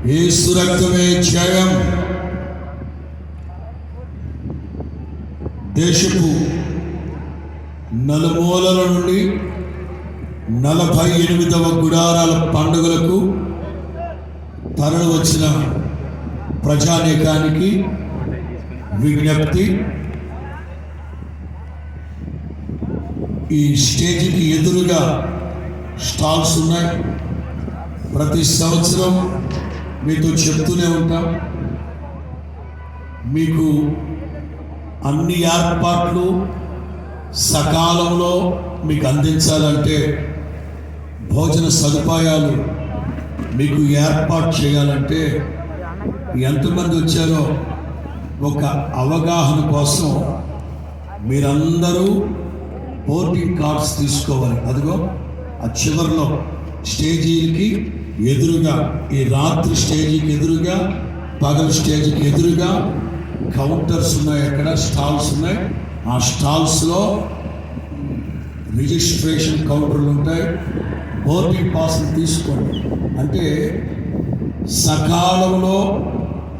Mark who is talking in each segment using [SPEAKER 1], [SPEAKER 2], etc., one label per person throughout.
[SPEAKER 1] యేసు రక్తమే జయం. దేశపు నలుమూలల నుండి 48వ గుడారాల పండుగలకు తరలి వచ్చిన ప్రజానీకానికి విజ్ఞప్తి. ఈ స్టేజ్కి ఎదురుగా స్టాల్స్ ఉన్నాయి. ప్రతి సంవత్సరం మీతో చెప్తూనే ఉంటాం, మీకు అన్ని ఏర్పాట్లు సకాలంలో మీకు అందించాలంటే, భోజన సదుపాయాలు మీకు ఏర్పాటు చేయాలంటే, ఎంతమంది వచ్చారో ఒక అవగాహన కోసం మీరందరూ బోర్డింగ్ కార్డ్స్ తీసుకోవాలి. అదిగో ఆ చివరిలో స్టేజీకి ఎదురుగా, ఈ రాత్రి స్టేజీకి ఎదురుగా, పగలు స్టేజీకి ఎదురుగా కౌంటర్స్ ఉన్నాయి. అక్కడ స్టాల్స్ ఉన్నాయి. ఆ స్టాల్స్లో రిజిస్ట్రేషన్ కౌంటర్లు ఉంటాయి. బోర్డింగ్ పాస్లు తీసుకోండి. అంటే సకాలంలో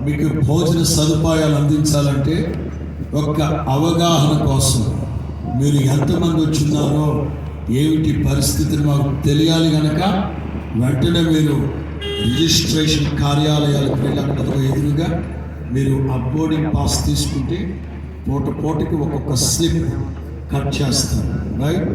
[SPEAKER 1] మీకు భోజన సదుపాయాలు అందించాలంటే ఒక అవగాహన కోసం మీరు ఎంతమంది వచ్చిన్నారో ఏమిటి పరిస్థితిని మాకు తెలియాలి కనుక వెంటనే మీరు రిజిస్ట్రేషన్ కార్యాలయాలకు వెళ్ళి అక్కడ ఎదురుగా మీరు ఆ బోర్డింగ్ పాస్ తీసుకుంటే పూటకి ఒక్కొక్క స్లిప్ కట్ చేస్తారు. రైట్?